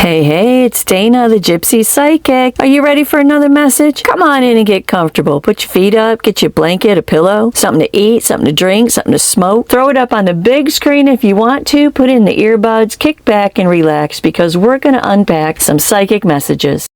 Hey, hey, it's Dana, the Gypsy Psychic. Are you ready for another message? Come on in and get comfortable. Put your feet up, get your blanket, a pillow, something to eat, something to drink, something to smoke. Throw it up on the big screen if you want to. Put in the earbuds, kick back and relax because we're going to unpack some psychic messages.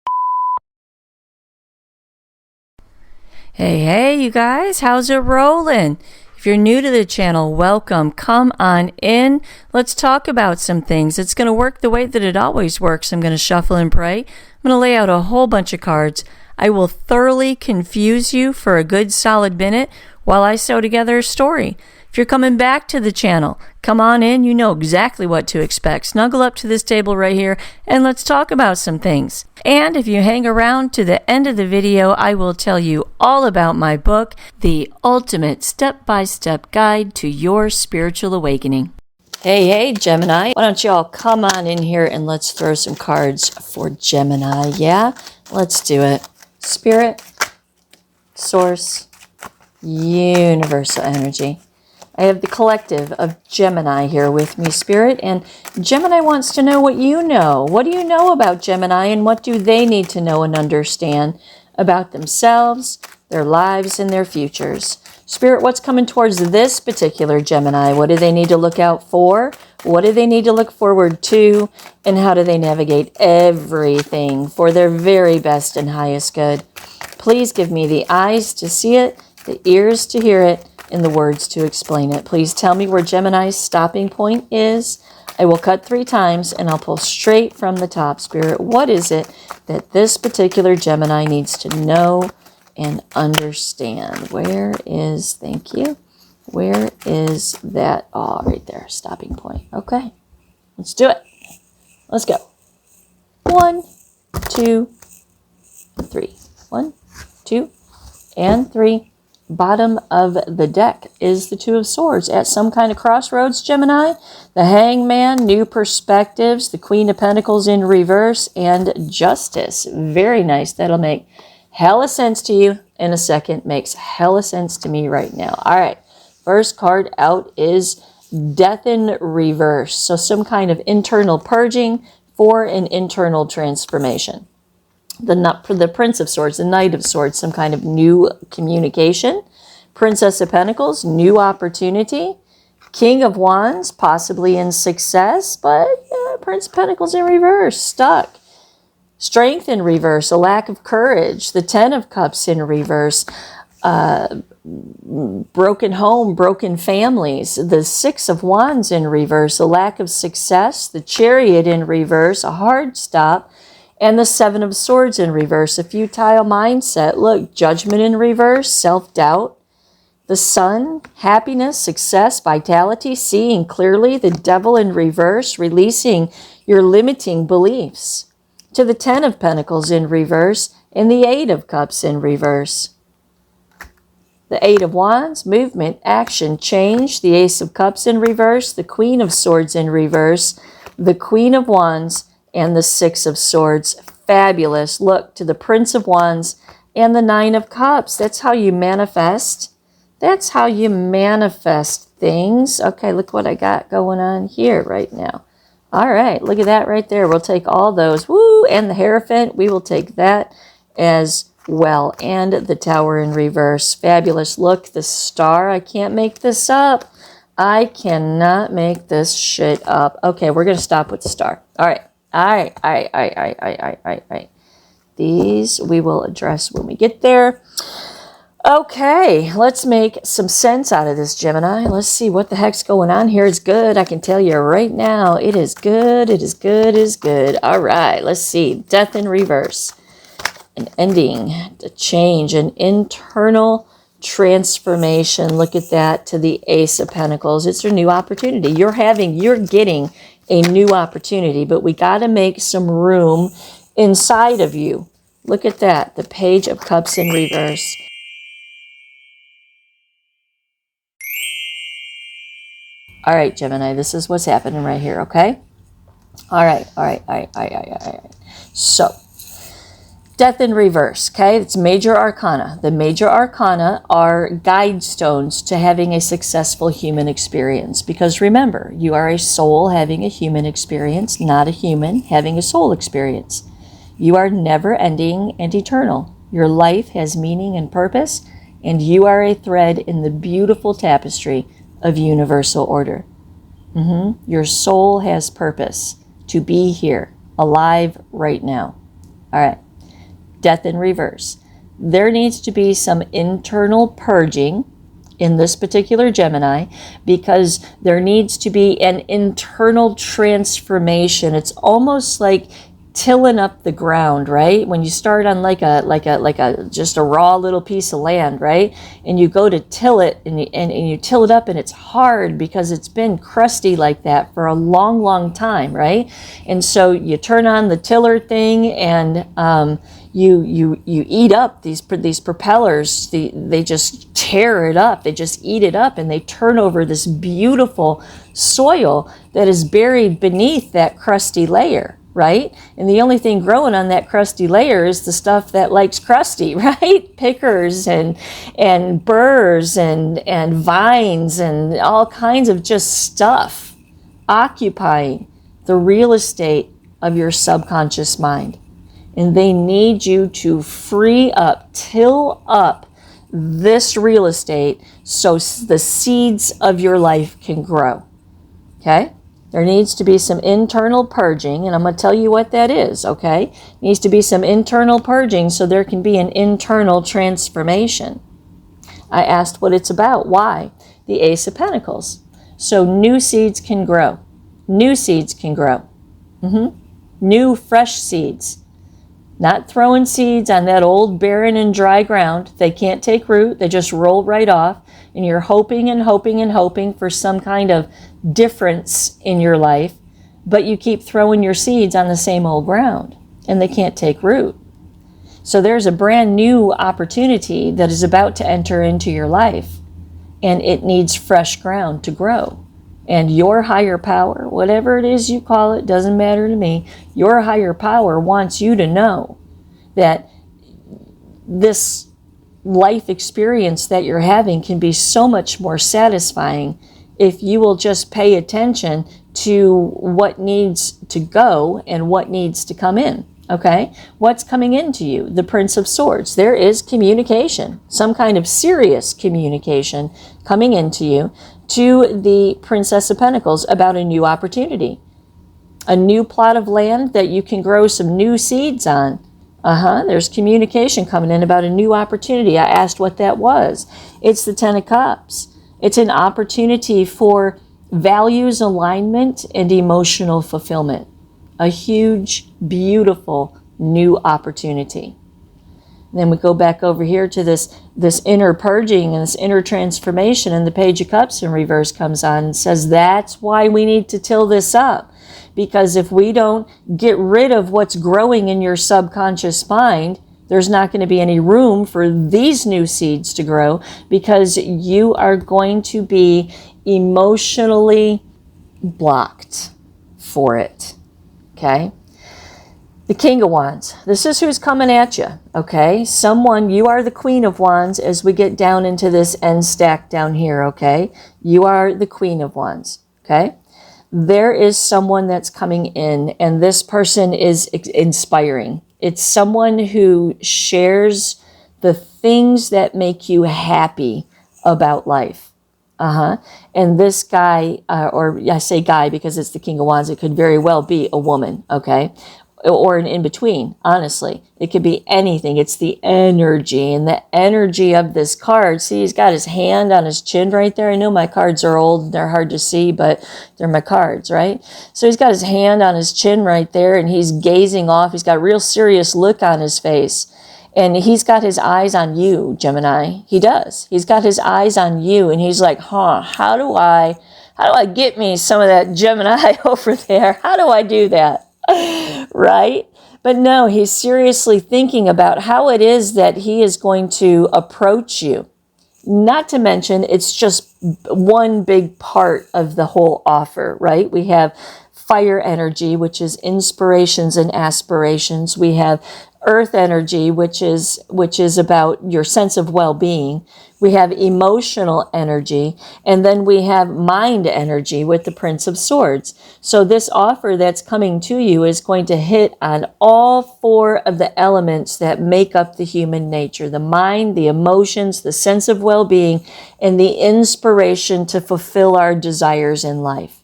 Hey, you guys, how's it rolling? If you're new to the channel, welcome. Come on in. Let's talk about some things. It's going to work the way that it always works. I'm going to shuffle and pray. I'm going to lay out a whole bunch of cards. I will thoroughly confuse you for a good solid minute while I sew together a story. If you're coming back to the channel, come on in. You know exactly what to expect. Snuggle up to this table right here and let's talk about some things. And if you hang around to the end of the video, I will tell you all about my book, The Ultimate Step-by-Step Guide to Your Spiritual Awakening. Hey, Gemini. Why don't you all come on in here and let's throw some cards for Gemini, yeah? Let's do it. Spirit, Source, Universal Energy. I have the collective of Gemini here with me, Spirit, and Gemini wants to know what you know. What do you know about Gemini, and what do they need to know and understand about themselves, their lives, and their futures? Spirit, what's coming towards this particular Gemini? What do they need to look out for? What do they need to look forward to? And how do they navigate everything for their very best and highest good? Please give me the eyes to see it, the ears to hear it, and the words to explain it. Please tell me where Gemini's stopping point is. I will cut 3 times and I'll pull straight from the top. Spirit, what is it that this particular Gemini needs to know and understand? Where is, thank you, where is that? Oh, right there, stopping point. Okay, let's do it. Let's go. 1, 2, 3. 1, 2, and 3. Bottom of the deck is the Two of Swords. At some kind of crossroads, Gemini, the Hangman, new perspectives, the Queen of Pentacles in reverse, and Justice. Very nice. That'll make hella sense to you in a second. Makes hella sense to me right now. All right. First card out is Death in reverse. So some kind of internal purging for an internal transformation. The Prince of Swords, the Knight of Swords, some kind of new communication. Princess of Pentacles, new opportunity. King of Wands, possibly in success, but Prince of Pentacles in reverse, stuck. Strength in reverse, a lack of courage. The Ten of Cups in reverse, broken home, broken families. The Six of Wands in reverse, a lack of success. The Chariot in reverse, a hard stop. And the Seven of Swords in reverse, a futile mindset. Look, Judgment in reverse, self-doubt. The Sun, happiness, success, vitality, seeing clearly. The Devil in reverse, releasing your limiting beliefs. To the Ten of Pentacles in reverse, and the Eight of Cups in reverse. The Eight of Wands, movement, action, change. The Ace of Cups in reverse, the Queen of Swords in reverse, the Queen of Wands, and the Six of Swords. Fabulous. Look, to the Prince of Wands and the Nine of Cups. That's how you manifest. That's how you manifest things. Okay, look what I got going on here right now. All right, look at that right there. We'll take all those. Woo! And the Hierophant, we will take that as well. And the Tower in reverse. Fabulous. Look, the Star. I can't make this up. I cannot make this shit up. Okay, we're going to stop with the Star. All right. All right. These we will address when we get there. Okay, let's make some sense out of this, Gemini. Let's see what the heck's going on here. It's good. I can tell you right now. It is good. It is good. It is good. All right, let's see. Death in reverse. An ending, a change, an internal transformation. Look at that, to the Ace of Pentacles. It's a new opportunity. You're getting a new opportunity, but we got to make some room inside of you. Look at that, the Page of Cups in reverse. All right, Gemini, this is what's happening right here, okay? All right. So, Death in reverse, okay? It's major arcana. The major arcana are guide stones to having a successful human experience. Because remember, you are a soul having a human experience, not a human having a soul experience. You are never ending and eternal. Your life has meaning and purpose, and you are a thread in the beautiful tapestry of universal order. Your soul has purpose to be here, alive right now. All right. Death in reverse. There needs to be some internal purging in this particular Gemini, because there needs to be an internal transformation. It's almost like tilling up the ground, right? When you start on like a just a raw little piece of land, right? And you go to till it, and you till it up, and it's hard because it's been crusty like that for a long, long time, right? And so you turn on the tiller thing, and you eat up these propellers. They just tear it up. They just eat it up, and they turn over this beautiful soil that is buried beneath that crusty layer, right? And the only thing growing on that crusty layer is the stuff that likes crusty, right? Pickers and burrs and vines and all kinds of just stuff occupying the real estate of your subconscious mind. And they need you to free up, till up this real estate so the seeds of your life can grow. Okay? There needs to be some internal purging, and I'm going to tell you what that is, okay? Needs to be some internal purging so there can be an internal transformation. I asked what it's about. Why? The Ace of Pentacles. So new seeds can grow. New seeds can grow. New, fresh seeds. Not throwing seeds on that old barren and dry ground. They can't take root. They just roll right off. And you're hoping and hoping and hoping for some kind of difference in your life, but you keep throwing your seeds on the same old ground, and they can't take root. So there's a brand new opportunity that is about to enter into your life, and it needs fresh ground to grow. And your higher power, whatever it is you call it, doesn't matter to me, your higher power wants you to know that this life experience that you're having can be so much more satisfying if you will just pay attention to what needs to go and what needs to come in. Okay? What's coming into you? The Prince of Swords. There is communication, some kind of serious communication coming into you to the Princess of Pentacles about a new opportunity, a new plot of land that you can grow some new seeds on. There's communication coming in about a new opportunity. I asked what that was. It's the Ten of Cups. It's an opportunity for values alignment and emotional fulfillment. A huge, beautiful new opportunity. And then we go back over here to this inner purging and this inner transformation, and the Page of Cups in reverse comes on and says that's why we need to till this up. Because if we don't get rid of what's growing in your subconscious mind, there's not going to be any room for these new seeds to grow, because you are going to be emotionally blocked for it. Okay? The King of Wands. This is who's coming at you. Okay? Someone, you are the Queen of Wands as we get down into this end stack down here. Okay? You are the Queen of Wands. Okay? There is someone that's coming in, and this person is inspiring. It's someone who shares the things that make you happy about life. And this guy, or I say guy because it's the King of Wands, it could very well be a woman, okay? Or an in-between, honestly. It could be anything. It's the energy, and the energy of this card. See, he's got his hand on his chin right there. I know my cards are old and they're hard to see, but they're my cards, right? So he's got his hand on his chin right there, and he's gazing off. He's got a real serious look on his face. And he's got his eyes on you, Gemini. He does. He's got his eyes on you, and he's like, how do I get me some of that Gemini over there? How do I do that? Right? But no, he's seriously thinking about how it is that he is going to approach you. Not to mention, it's just one big part of the whole offer, right? We have fire energy, which is inspirations and aspirations. We have earth energy, which is about your sense of well-being. We have emotional energy, and then we have mind energy with the Prince of Swords. So this offer that's coming to you is going to hit on all 4 of the elements that make up the human nature: the mind, the emotions, the sense of well-being, and the inspiration to fulfill our desires in life.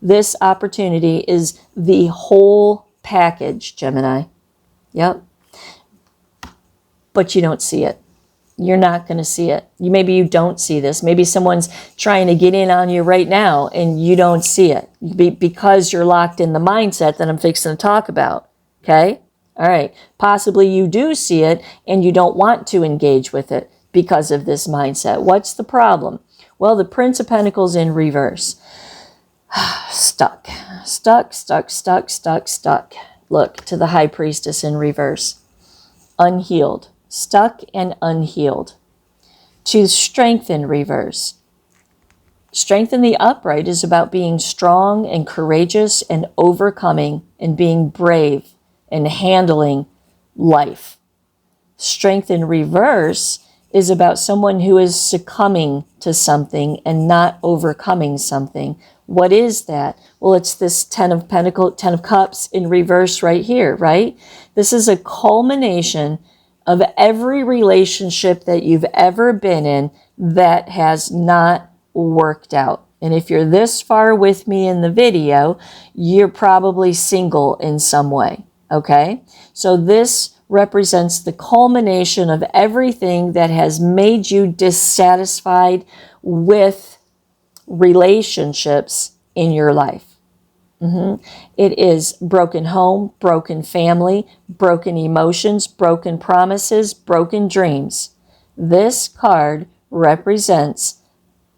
This opportunity is the whole package, Gemini. Yep. But you don't see it. You're not going to see it. Maybe you don't see this. Maybe someone's trying to get in on you right now and you don't see it because you're locked in the mindset that I'm fixing to talk about. Okay? All right. Possibly you do see it and you don't want to engage with it because of this mindset. What's the problem? Well, the Prince of Pentacles in reverse. Stuck. Look to the High Priestess in reverse. Unhealed. Stuck and unhealed. To Strength in reverse. Strength in the upright is about being strong and courageous and overcoming and being brave and handling life. Strength in reverse is about someone who is succumbing to something and not overcoming something. What is that? Well, it's this 10 of Pentacles, 10 of Cups in reverse right here, right? This is a culmination of every relationship that you've ever been in that has not worked out. And if you're this far with me in the video, you're probably single in some way, okay? So this represents the culmination of everything that has made you dissatisfied with relationships in your life. It is broken home, broken family, broken emotions, broken promises, broken dreams. This card represents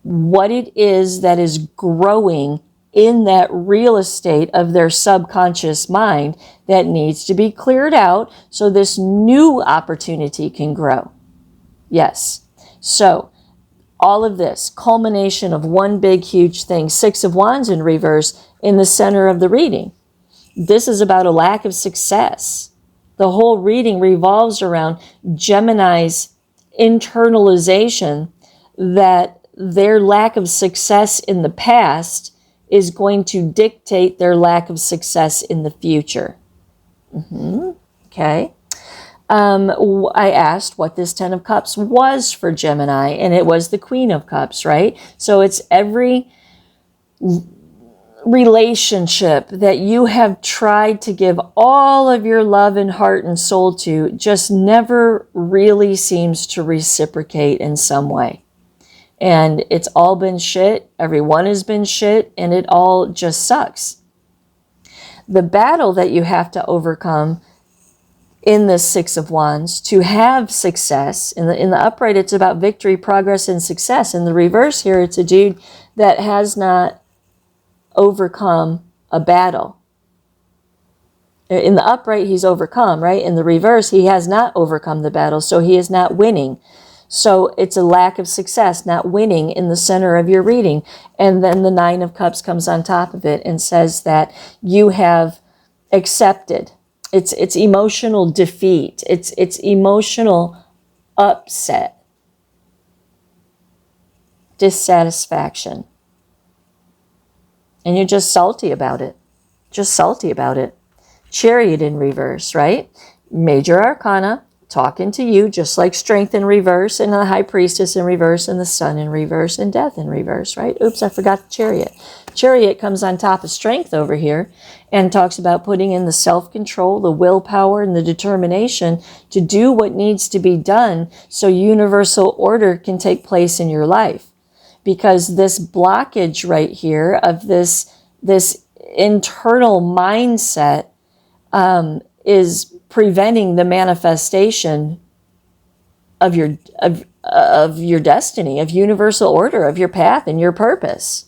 what it is that is growing in that real estate of their subconscious mind that needs to be cleared out so this new opportunity can grow. Yes. So all of this, culmination of one big, huge thing. 6 of Wands in reverse in the center of the reading. This is about a lack of success. The whole reading revolves around Gemini's internalization that their lack of success in the past is going to dictate their lack of success in the future. Okay. I asked what this 10 of Cups was for Gemini, and it was the Queen of Cups, right? So it's every relationship that you have tried to give all of your love and heart and soul to just never really seems to reciprocate in some way. And it's all been shit. Everyone has been shit, and it all just sucks. The battle that you have to overcome in the 6 of Wands to have success, in the upright, it's about victory, progress, and success. In the reverse here, it's a dude that has not overcome a battle. In the upright, he's overcome, right? In the reverse, he has not overcome the battle, so he is not winning. So it's a lack of success, not winning in the center of your reading. And then the 9 of Cups comes on top of it and says that you have accepted. It's emotional defeat. It's emotional upset, dissatisfaction. And you're just salty about it. Just salty about it. Chariot in reverse, right? Major Arcana, talking to you, just like Strength in reverse, and the High Priestess in reverse, and the Sun in reverse, and Death in reverse, right? Oops, I forgot the Chariot. Chariot comes on top of Strength over here and talks about putting in the self-control, the willpower, and the determination to do what needs to be done so universal order can take place in your life. Because this blockage right here of this internal mindset is preventing the manifestation of your destiny, of universal order, of your path and your purpose.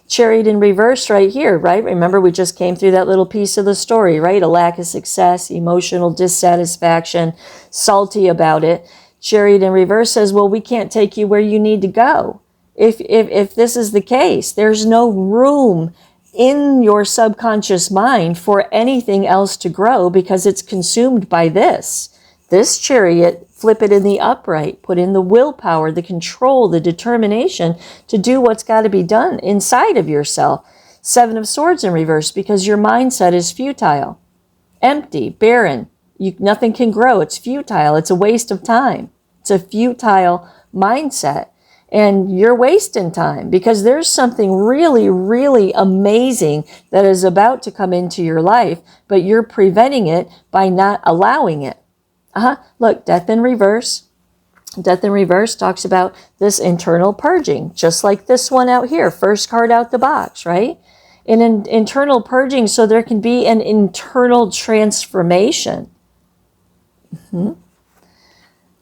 Chariot in reverse right here, right? Remember, we just came through that little piece of the story, right? A lack of success, emotional dissatisfaction, salty about it. Chariot in reverse says, well, we can't take you where you need to go. If this is the case, there's no room in your subconscious mind for anything else to grow because it's consumed by this. This chariot, flip it in the upright, put in the willpower, the control, the determination to do what's got to be done inside of yourself. Seven of Swords in reverse, because your mindset is futile, empty, barren. Nothing can grow. It's futile. It's a waste of time. It's a futile mindset. And you're wasting time because there's something really, really amazing that is about to come into your life, but you're preventing it by not allowing it. Look, Death in reverse. Death in reverse talks about this internal purging, just like this one out here, first card out the box, right? An internal purging so there can be an internal transformation.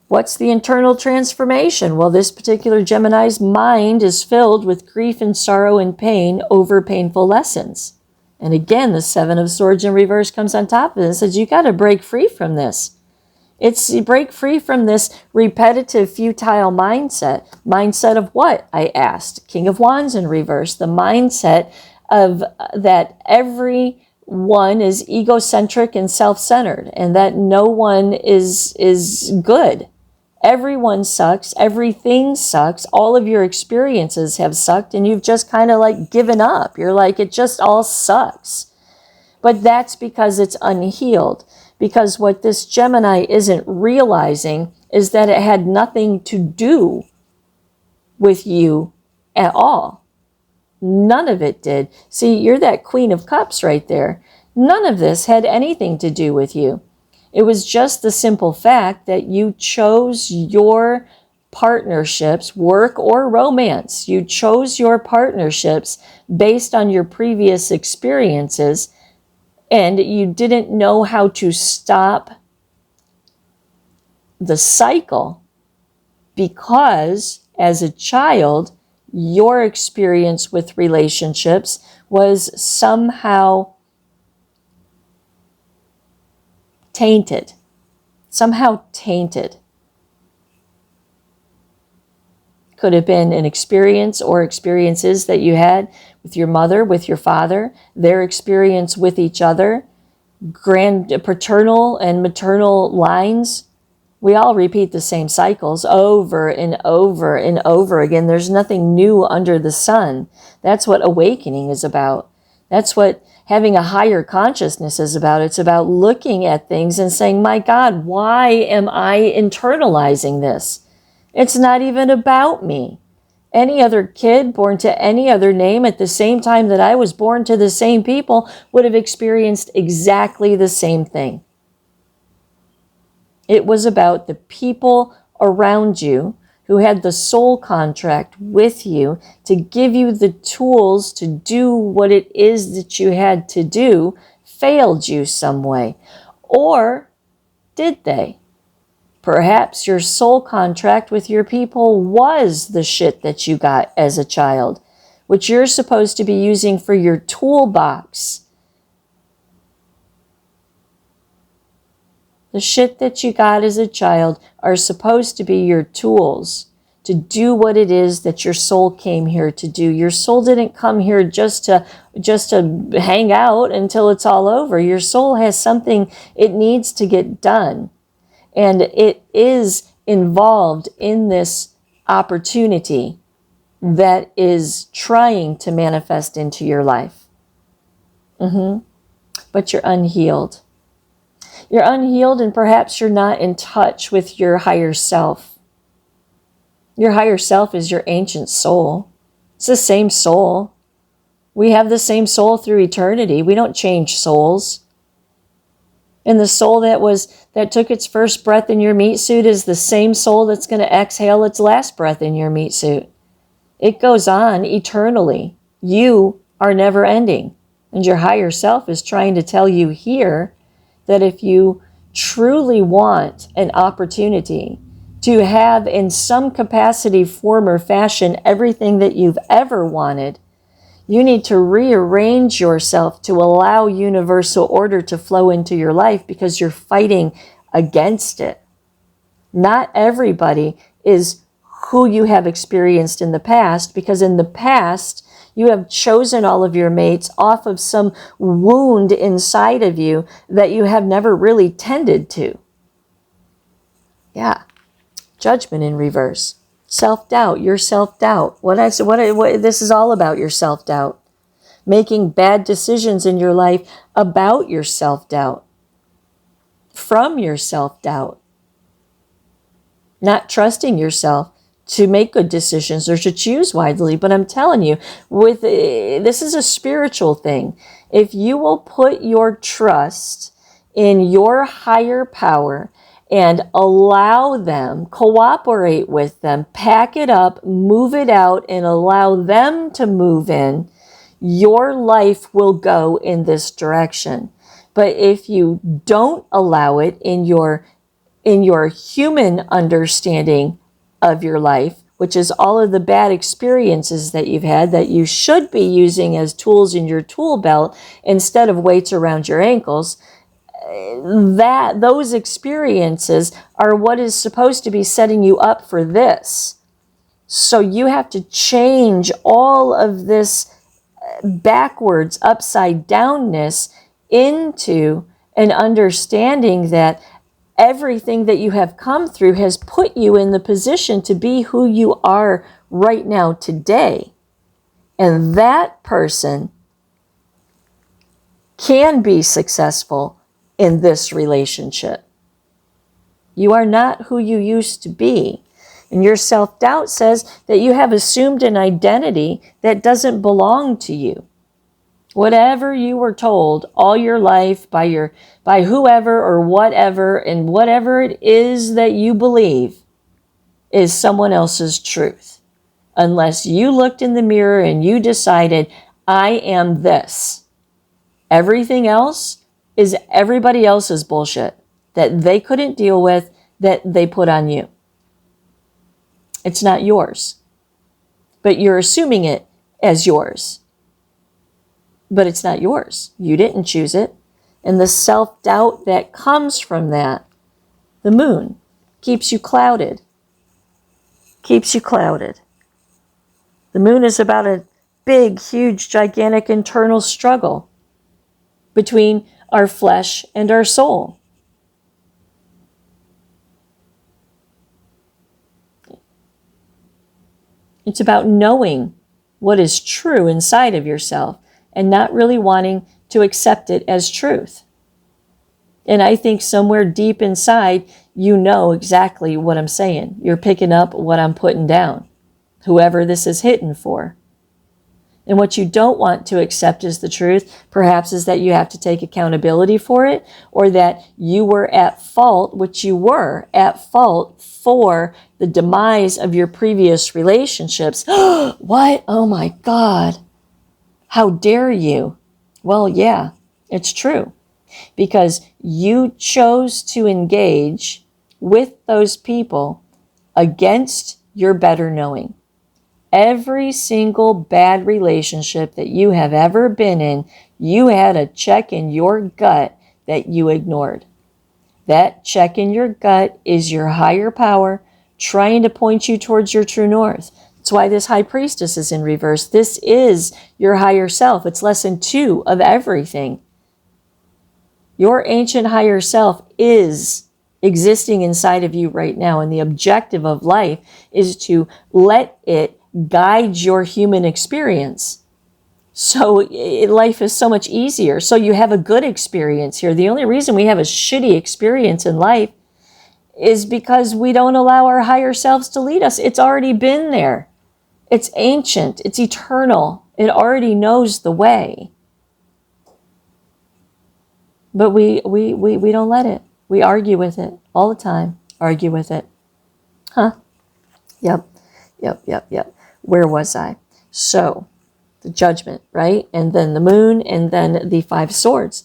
What's the internal transformation? Well, this particular Gemini's mind is filled with grief and sorrow and pain over painful lessons. And again, the Seven of Swords in reverse comes on top of it and says, you got to break free from this. It's break free from this repetitive, futile mindset. Mindset of what? I asked. King of Wands in reverse. The mindset of that everyone is egocentric and self-centered and that no one is good. Everyone sucks. Everything sucks. All of your experiences have sucked and you've just kind of like given up. You're like, it just all sucks. But that's because it's unhealed. Because what this Gemini isn't realizing is that it had nothing to do with you at all. None of it did. See, you're that Queen of Cups right there. None of this had anything to do with you. It was just the simple fact that you chose your partnerships, work or romance. You chose your partnerships based on your previous experiences, and you didn't know how to stop the cycle because, as a child, your experience with relationships was somehow tainted. Could have been an experience or experiences that you had with your mother, with your father, their experience with each other, paternal and maternal lines. We all repeat the same cycles over and over and over again. There's nothing new under the sun. That's what awakening is about. That's what having a higher consciousness is about. It's about looking at things and saying, my God, why am I internalizing this? It's not even about me. Any other kid born to any other name at the same time that I was born to the same people would have experienced exactly the same thing. It was about the people around you who had the soul contract with you to give you the tools to do what it is that you had to do, failed you some way. Or did they? Perhaps your soul contract with your people was the shit that you got as a child, which you're supposed to be using for your toolbox. The shit that you got as a child are supposed to be your tools to do what it is that your soul came here to do. Your soul didn't come here just to hang out until it's all over. Your soul has something it needs to get done. And it is involved in this opportunity that is trying to manifest into your life. But you're unhealed. You're unhealed, and perhaps you're not in touch with your higher self. Your higher self is your ancient soul. It's the same soul. We have the same soul through eternity. We don't change souls. And the soul that took its first breath in your meat suit is the same soul that's going to exhale its last breath in your meat suit. It goes on eternally. You are never ending. And your higher self is trying to tell you here that if you truly want an opportunity to have in some capacity, form, or fashion everything that you've ever wanted, you need to rearrange yourself to allow universal order to flow into your life because you're fighting against it. Not everybody is who you have experienced in the past, because in the past, you have chosen all of your mates off of some wound inside of you that you have never really tended to. Yeah. Judgment in reverse. Self-doubt, your self-doubt. What this is all about, your self-doubt. Making bad decisions in your life about your self-doubt. From your self-doubt. Not trusting yourself to make good decisions or to choose wisely. But I'm telling you, this is a spiritual thing. If you will put your trust in your higher power and allow them, cooperate with them, pack it up, move it out, and allow them to move in, your life will go in this direction. But if you don't allow it in your human understanding of your life, which is all of the bad experiences that you've had that you should be using as tools in your tool belt instead of weights around your ankles, those experiences are what is supposed to be setting you up for this. So you have to change all of this backwards, upside downness into an understanding that everything that you have come through has put you in the position to be who you are right now today. And that person can be successful in this relationship. You are not who you used to be. And your self-doubt says that you have assumed an identity that doesn't belong to you. Whatever you were told all your life by whoever or whatever, and whatever it is that you believe is someone else's truth. Unless you looked in the mirror and you decided, I am this. Everything else is everybody else's bullshit that they couldn't deal with, that they put on you. It's not yours. But you're assuming it as yours. But it's not yours. You didn't choose it. And the self-doubt that comes from that, the moon, keeps you clouded. Keeps you clouded. The moon is about a big, huge, gigantic internal struggle between our flesh and our soul. It's about knowing what is true inside of yourself and not really wanting to accept it as truth. And I think somewhere deep inside, you know exactly what I'm saying. You're picking up what I'm putting down, whoever this is hitting for. And what you don't want to accept as the truth, perhaps, is that you have to take accountability for it, or that you were at fault, which you were at fault for the demise of your previous relationships. What? Oh my God. How dare you? Well, yeah, it's true. Because you chose to engage with those people against your better knowing. Every single bad relationship that you have ever been in, you had a check in your gut that you ignored. That check in your gut is your higher power trying to point you towards your true north. That's why this high priestess is in reverse. This is your higher self. It's lesson 2 of everything. Your ancient higher self is existing inside of you right now. And the objective of life is to let it guide your human experience. So life is so much easier. So you have a good experience here. The only reason we have a shitty experience in life is because we don't allow our higher selves to lead us. It's already been there. It's ancient. It's eternal. It already knows the way. But we don't let it. We argue with it all the time. Argue with it. Huh? Yep. Where was I? So, the judgment, right? And then the moon, and then the 5 swords.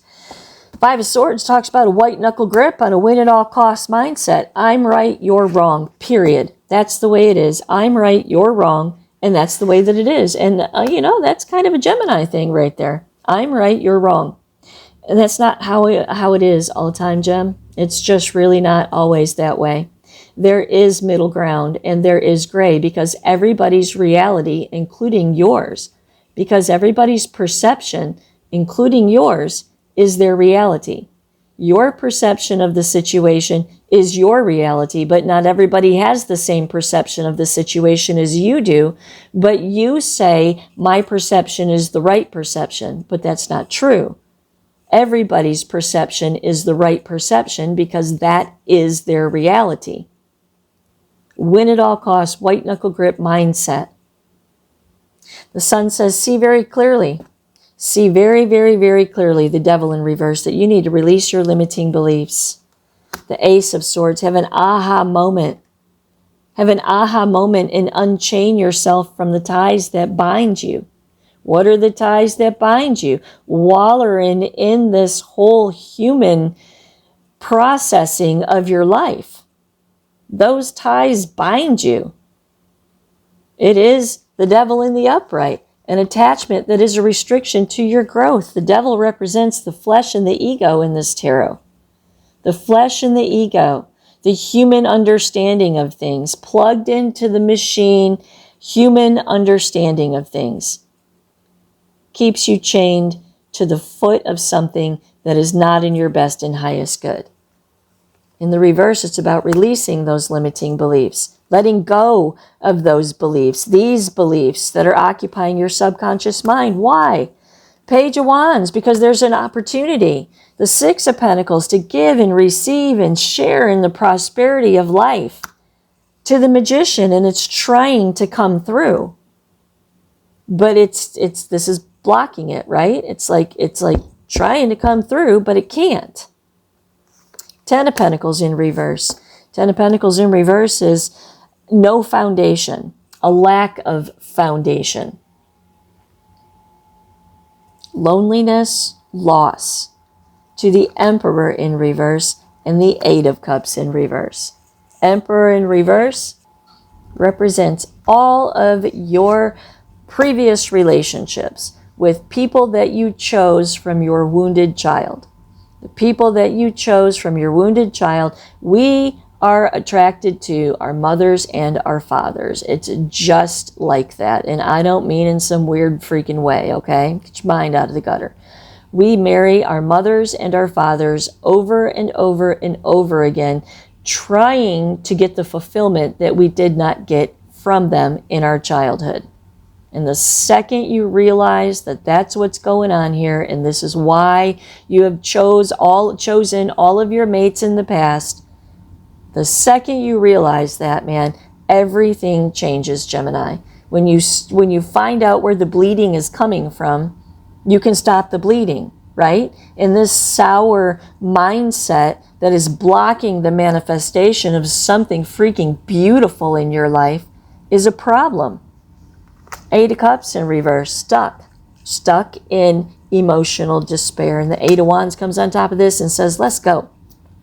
5 of Swords talks about a white knuckle grip on a win at all costs mindset. I'm right, you're wrong, period. That's the way it is. I'm right, you're wrong, and that's the way that it is. And, that's kind of a Gemini thing right there. I'm right, you're wrong. And that's not how it is all the time, Gem. It's just really not always that way. there is middle ground and there is gray, because everybody's reality, including yours, because everybody's perception, including yours, is their reality. Your perception of the situation is your reality, but not everybody has the same perception of the situation as you do. But you say, my perception is the right perception, but that's not true. Everybody's perception is the right perception because that is their reality. Win at all costs, white knuckle grip mindset. The sun says, see very clearly. See very, very, very clearly, the devil in reverse, that you need to release your limiting beliefs. The Ace of Swords, have an aha moment. Have an aha moment and unchain yourself from the ties that bind you. What are the ties that bind you? Wallowing in this whole human processing of your life. Those ties bind you. It is the devil in the upright. An attachment that is a restriction to your growth. The devil represents the flesh and the ego in this tarot. The flesh and the ego, the human understanding of things, plugged into the machine, human understanding of things, keeps you chained to the foot of something that is not in your best and highest good. In the reverse, it's about releasing those limiting beliefs, letting go of those beliefs, these beliefs that are occupying your subconscious mind. Why? Page of Wands, because there's an opportunity. The Six of Pentacles, to give and receive and share in the prosperity of life. To the Magician, and it's trying to come through. But this is blocking it, right? It's like trying to come through, but it can't. Ten of Pentacles in reverse. Ten of Pentacles in reverse is no foundation, a lack of foundation. Loneliness, loss. To the Emperor in reverse and the Eight of Cups in reverse. Emperor in reverse represents all of your previous relationships with people that you chose from your wounded child. The people that you chose from your wounded child, we are attracted to our mothers and our fathers. It's just like that. And I don't mean in some weird freaking way, okay? Get your mind out of the gutter. We marry our mothers and our fathers over and over and over again, trying to get the fulfillment that we did not get from them in our childhood. And the second you realize that that's what's going on here, and this is why you have chosen all of your mates in the past, the second you realize that, man, everything changes, Gemini. When you find out where the bleeding is coming from, you can stop the bleeding, right? And this sour mindset that is blocking the manifestation of something freaking beautiful in your life is a problem. Eight of Cups in reverse, stuck in emotional despair. And the Eight of Wands comes on top of this and says, let's go.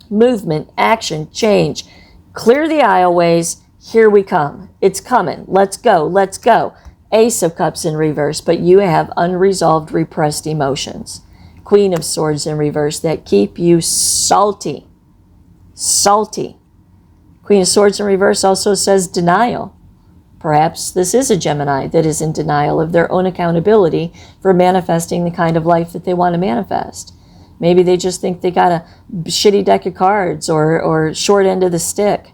Movement, action, change. Clear the aisleways. Here we come. It's coming. Let's go. Let's go. Ace of Cups in reverse, but you have unresolved, repressed emotions. Queen of Swords in reverse that keep you salty. Salty. Queen of Swords in reverse also says denial. Perhaps this is a Gemini that is in denial of their own accountability for manifesting the kind of life that they want to manifest. Maybe they just think they got a shitty deck of cards or short end of the stick.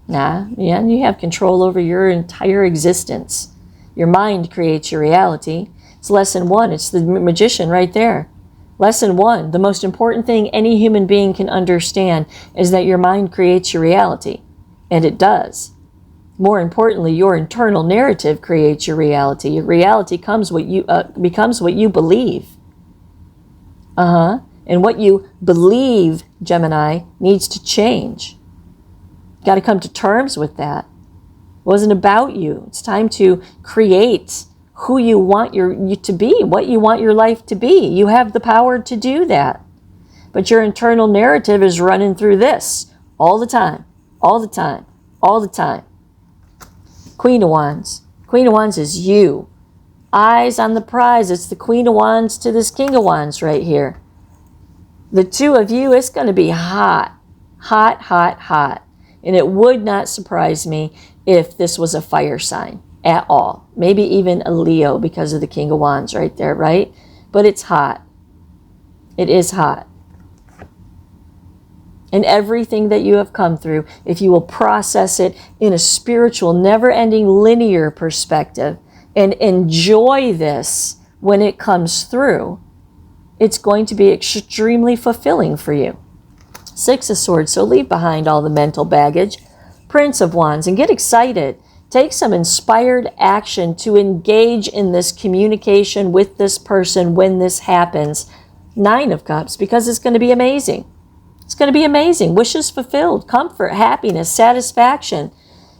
Nah, yeah, you have control over your entire existence. Your mind creates your reality. It's lesson one. It's the Magician right there. Lesson one, the most important thing any human being can understand is that your mind creates your reality. And it does. More importantly, your internal narrative creates your reality. Your reality becomes what you believe. And what you believe, Gemini, needs to change. You got to come to terms with that. It wasn't about you. It's time to create who you want you to be, what you want your life to be. You have the power to do that. But your internal narrative is running through this all the time, all the time, all the time. Queen of Wands. Queen of Wands is you. Eyes on the prize. It's the Queen of Wands to this King of Wands right here. The two of you, it's going to be hot. Hot, hot, hot. And it would not surprise me if this was a fire sign at all. Maybe even a Leo because of the King of Wands right there, right? But it's hot. It is hot. And everything that you have come through, if you will process it in a spiritual, never-ending linear perspective and enjoy this when it comes through, it's going to be extremely fulfilling for you. Six of Swords, so leave behind all the mental baggage. Prince of Wands, and get excited. Take some inspired action to engage in this communication with this person when this happens. Nine of Cups, because it's going to be amazing. It's going to be amazing. Wishes fulfilled, comfort, happiness, satisfaction.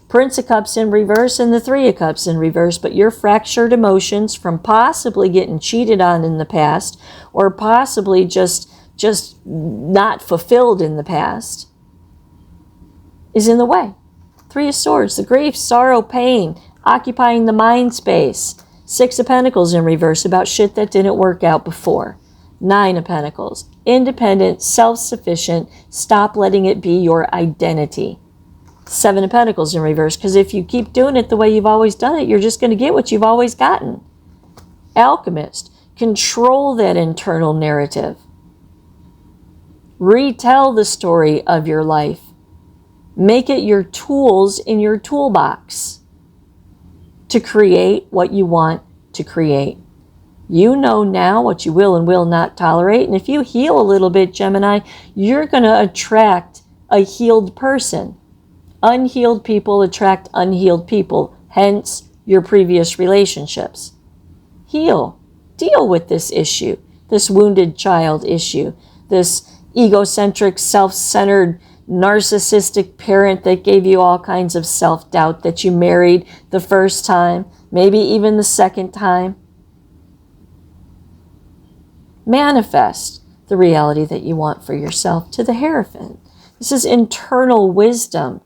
Prince of Cups in reverse and the Three of Cups in reverse, but your fractured emotions from possibly getting cheated on in the past or possibly just not fulfilled in the past is in the way. Three of Swords, the grief, sorrow, pain, occupying the mind space. Six of Pentacles in reverse about shit that didn't work out before. Nine of Pentacles, independent, self-sufficient, stop letting it be your identity. Seven of Pentacles in reverse, because if you keep doing it the way you've always done it, you're just going to get what you've always gotten. Alchemist, control that internal narrative. Retell the story of your life. Make it your tools in your toolbox to create what you want to create. You know now what you will and will not tolerate. And if you heal a little bit, Gemini, you're going to attract a healed person. Unhealed people attract unhealed people, hence your previous relationships. Heal. Deal with this issue, this wounded child issue, this egocentric, self-centered, narcissistic parent that gave you all kinds of self-doubt that you married the first time, maybe even the second time. Manifest the reality that you want for yourself to the Hierophant. This is internal wisdom.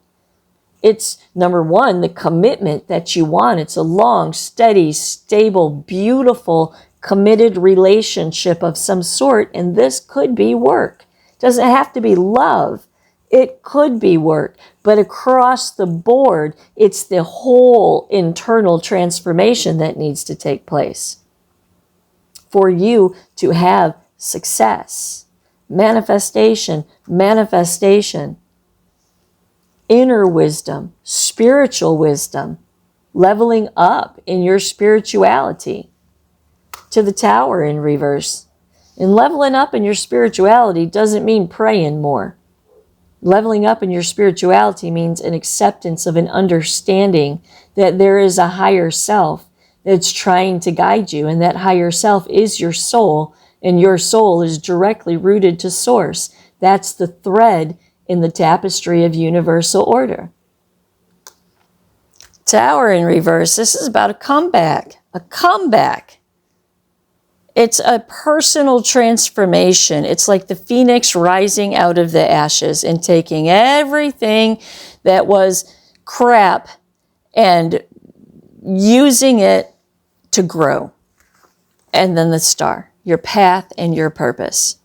It's, number one, the commitment that you want. It's a long, steady, stable, beautiful, committed relationship of some sort, and this could be work. It doesn't have to be love. It could be work, but across the board, it's the whole internal transformation that needs to take place for you to have success. Manifestation, manifestation. Inner wisdom, spiritual wisdom, leveling up in your spirituality. To the Tower in reverse. And leveling up in your spirituality doesn't mean praying more. Leveling up in your spirituality means an acceptance of an understanding that there is a higher self that's trying to guide you, and that higher self is your soul, and your soul is directly rooted to Source. That's the thread in the tapestry of universal order. Tower in reverse, this is about a comeback. A comeback. It's a personal transformation. It's like the phoenix rising out of the ashes and taking everything that was crap and using it to grow. And then the star, your path and your purpose.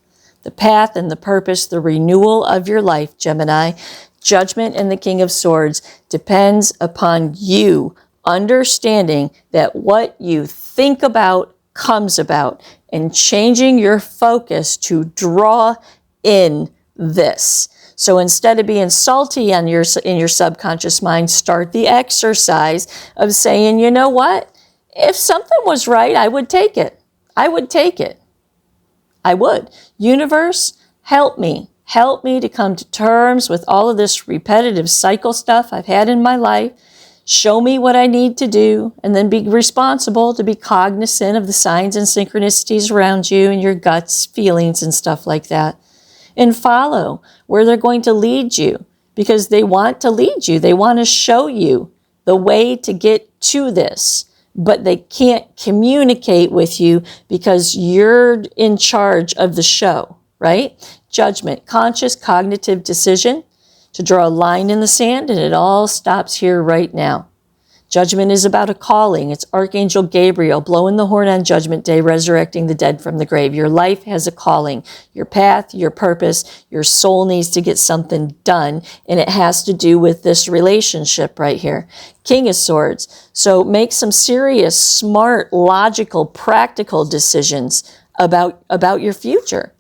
The path and the purpose, the renewal of your life, Gemini. Judgment and the King of Swords depends upon you understanding that what you think about comes about, and changing your focus to draw in this. So instead of being salty in your subconscious mind, start the exercise of saying, you know what? If something was right, I would take it. I would take it. I would. Universe, help me. Help me to come to terms with all of this repetitive cycle stuff I've had in my life. Show me what I need to do, and then be responsible to be cognizant of the signs and synchronicities around you and your guts, feelings, and stuff like that. And follow where they're going to lead you, because they want to lead you. They want to show you the way to get to this, but they can't communicate with you because you're in charge of the show, right? Judgment, conscious cognitive decision to draw a line in the sand, and it all stops here right now. Judgment is about a calling. It's Archangel Gabriel blowing the horn on Judgment Day, resurrecting the dead from the grave. Your life has a calling. Your path, your purpose, your soul needs to get something done, and it has to do with this relationship right here. King of Swords. So make some serious, smart, logical, practical decisions about your future.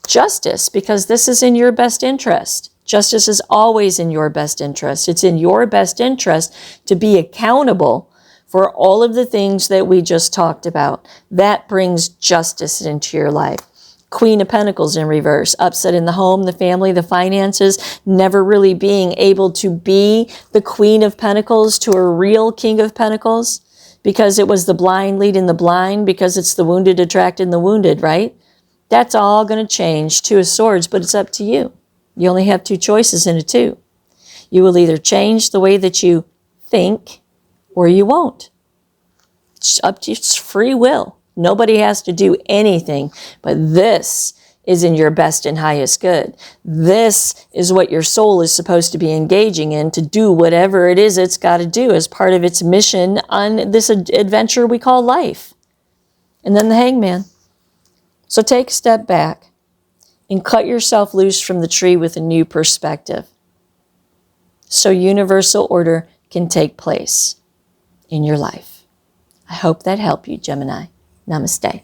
Justice, because this is in your best interest. Justice is always in your best interest. It's in your best interest to be accountable for all of the things that we just talked about. That brings justice into your life. Queen of Pentacles in reverse, upset in the home, the family, the finances, never really being able to be the Queen of Pentacles to a real King of Pentacles, because it was the blind leading the blind, because it's the wounded attracting the wounded, right? That's all going to change. Two of Swords, but it's up to you. You only have two choices in a two. You will either change the way that you think or you won't. It's up to you. It's free will. Nobody has to do anything, but this is in your best and highest good. This is what your soul is supposed to be engaging in, to do whatever it is it's got to do as part of its mission on this adventure we call life. And then the Hangman. So take a step back and cut yourself loose from the tree with a new perspective, so universal order can take place in your life. I hope that helped you, Gemini. Namaste.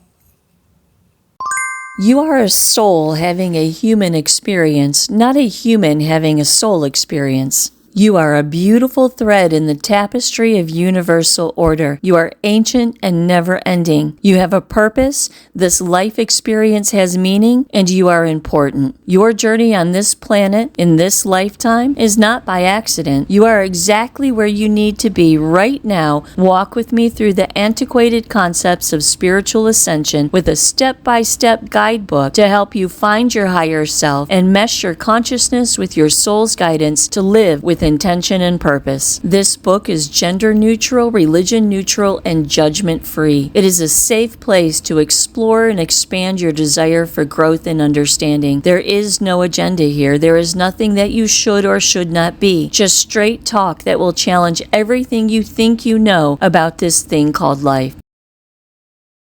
You are a soul having a human experience, not a human having a soul experience. You are a beautiful thread in the tapestry of universal order. You are ancient and never-ending. You have a purpose, this life experience has meaning, and you are important. Your journey on this planet, in this lifetime, is not by accident. You are exactly where you need to be right now. Walk with me through the antiquated concepts of spiritual ascension with a step-by-step guidebook to help you find your higher self and mesh your consciousness with your soul's guidance to live with intention and purpose. This book is gender neutral, religion neutral, and judgment free. It is a safe place to explore and expand your desire for growth and understanding. There is no agenda here. There is nothing that you should or should not be. Just straight talk that will challenge everything you think you know about this thing called life.